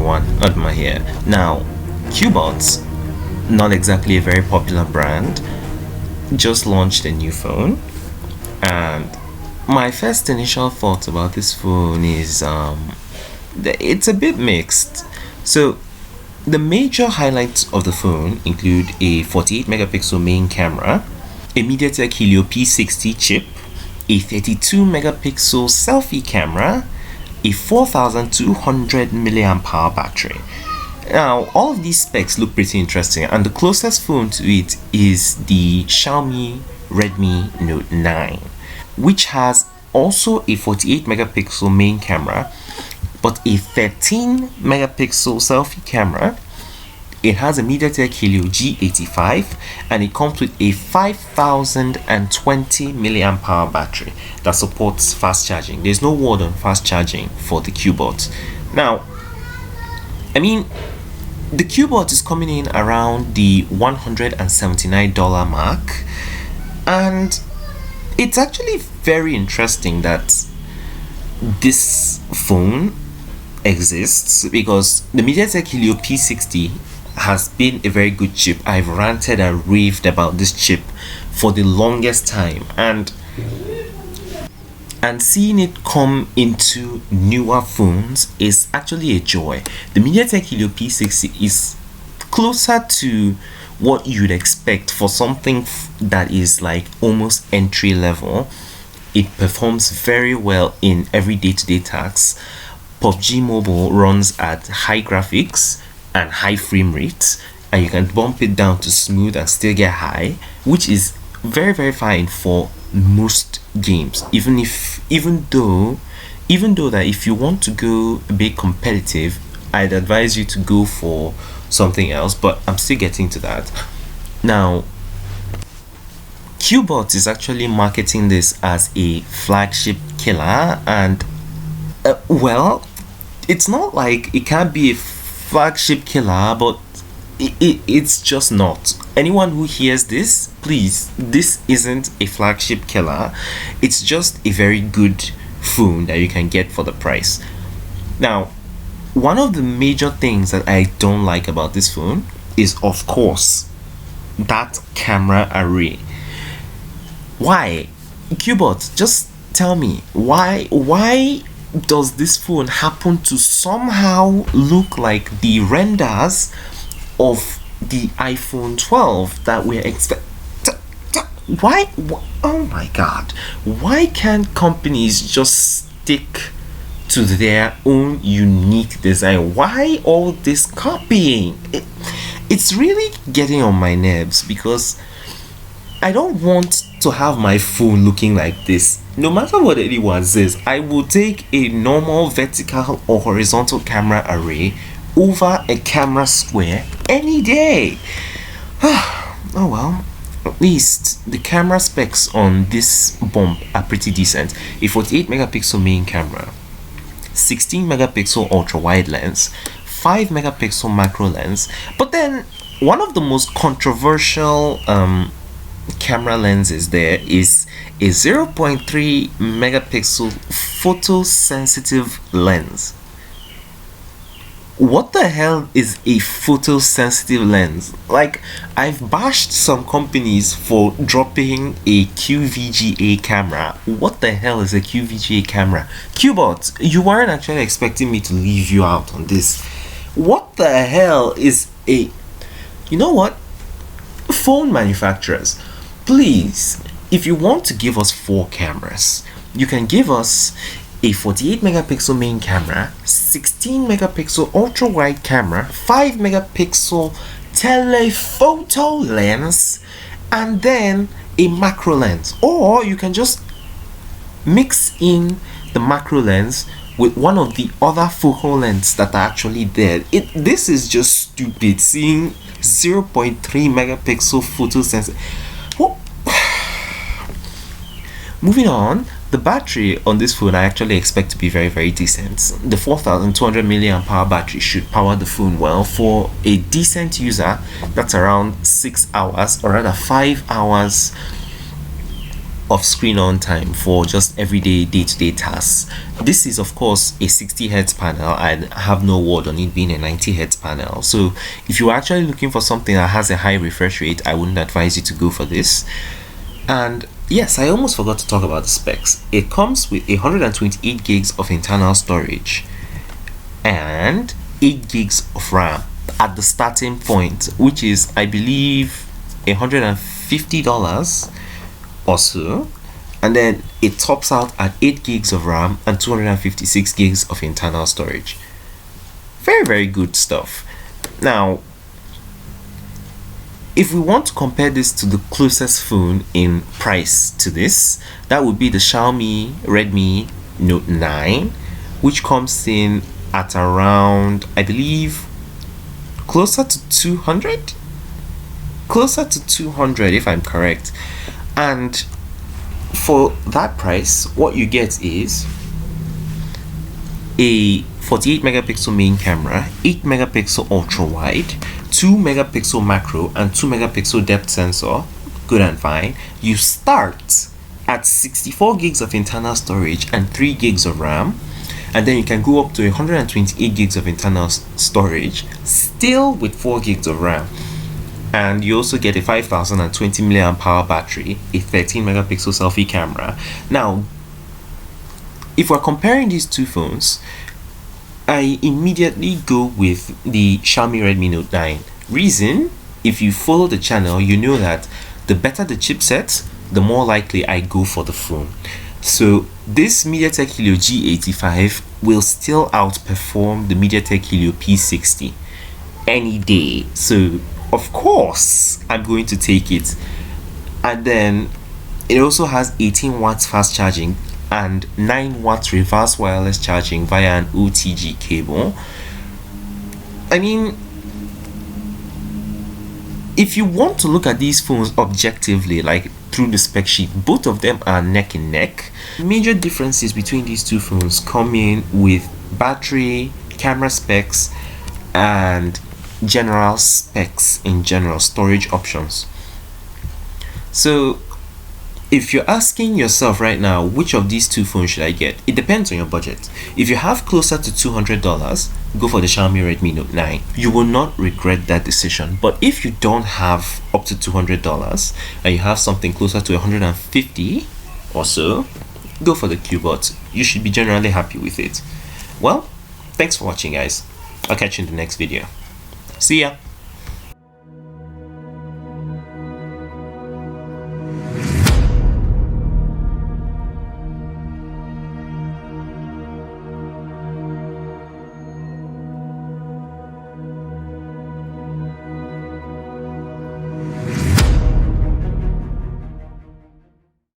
everyone, Adma here. Now, Cubot, not exactly a very popular brand, just launched a new phone, and my first initial thoughts about this phone is it's a bit mixed. So, the major highlights of the phone include a 48 megapixel main camera, a MediaTek Helio P60 chip, a 32 megapixel selfie camera, a 4200 milliamp hour battery. Now, all of these specs look pretty interesting, and the closest phone to it is the Xiaomi Redmi Note 9, which has also a 48 megapixel main camera, but a 13 megapixel selfie camera. It has a MediaTek Helio G85, and it comes with a 5020 milliamp hour battery that supports fast charging. There's no word on fast charging for the Cubot. Now, the Cubot is coming in around the $179 mark, and it's actually very interesting that this phone exists because the MediaTek Helio P60 has been a very good chip. I've ranted and raved about this chip for the longest time, and seeing it come into newer phones is actually a joy. The MediaTek Helio P60 is closer to what you'd expect for something that is like almost entry level. It performs very well in every day-to-day tasks. Pubg Mobile runs at high graphics and high frame rates, and you can bump it down to smooth and still get high, which is very, very fine for most games. Even though that if you want to go a bit competitive, I'd advise you to go for something else, but I'm still getting to that. Now, Cubot is actually marketing this as a flagship killer, and well, it's not like it can't be a flagship killer, but it's just not. Anyone who hears this, please, this isn't a flagship killer. It's just a very good phone that you can get for the price. Now, one of the major things that I don't like about this phone is, of course, that camera array. Why? Cubot, just tell me, why does this phone happen to somehow look like the renders of the iPhone 12 that we're expecting? Why? Oh my god. Why can't companies just stick to their own unique design? Why all this copying? It's really getting on my nerves because I don't want to have my phone looking like this. No matter what anyone says, I will take a normal vertical or horizontal camera array over a camera square any day. Oh well, at least the camera specs on this bump are pretty decent. A 48 megapixel main camera, 16 megapixel ultra wide lens, 5 megapixel macro lens, but then one of the most controversial camera lenses there is a 0.3 megapixel photosensitive lens. What the hell is a photosensitive lens? Like, I've bashed some companies for dropping a QVGA camera. What the hell is a QVGA camera? Cubot, you weren't actually expecting me to leave you out on this. What the hell is a... You know what? Phone manufacturers, please, if you want to give us 4 cameras, you can give us a 48 megapixel main camera, 16 megapixel ultra wide camera, 5 megapixel telephoto lens, and then a macro lens. Or you can just mix in the macro lens with one of the other focal lengths that are actually there. This is just stupid, seeing 0.3 megapixel photo sensor. Moving on, the battery on this phone I actually expect to be very, very decent. The 4200 milliamp hour battery should power the phone well. For a decent user, that's around 6 hours, or rather 5 hours of screen on time for just everyday day-to-day tasks. This is of course a 60 hertz panel. I have no word on it being a 90 hertz panel, so if you're actually looking for something that has a high refresh rate, I wouldn't advise you to go for this. And yes, I almost forgot to talk about the specs. It comes with 128 gigs of internal storage and 8 gigs of RAM at the starting point, which is, I believe, $150 or so, and then it tops out at 8 gigs of RAM and 256 gigs of internal storage. Very, very good stuff. Now, if we want to compare this to the closest phone in price to this, that would be the Xiaomi Redmi Note 9, which comes in at around, I believe, closer to 200 if I'm correct. And for that price, what you get is a 48 megapixel main camera, 8 megapixel ultra wide, 2 megapixel macro, and 2 megapixel depth sensor. Good and fine. You start at 64 gigs of internal storage and 3 gigs of RAM, and then you can go up to 128 gigs of internal storage, still with 4 gigs of RAM. And you also get a 5020 milliamp hour battery, a 13 megapixel selfie camera. Now, if we're comparing these two phones, I immediately go with the Xiaomi Redmi Note 9. Reason, if you follow the channel, you know that the better the chipset, the more likely I go for the phone. So this MediaTek Helio G85 will still outperform the MediaTek Helio P60 any day. So of course I'm going to take it. And then it also has 18 watts fast charging and 9 watts reverse wireless charging via an OTG cable. I mean, if you want to look at these phones objectively, like through the spec sheet, both of them are neck and neck. Major differences between these two phones come in with battery, camera specs, and general specs in general, storage options. So if you're asking yourself right now, which of these two phones should I get? It depends on your budget. If you have closer to $200, go for the Xiaomi Redmi Note 9. You will not regret that decision. But if you don't have up to $200 and you have something closer to $150 or so, go for the Cubot. You should be generally happy with it. Well, thanks for watching, guys. I'll catch you in the next video. See ya.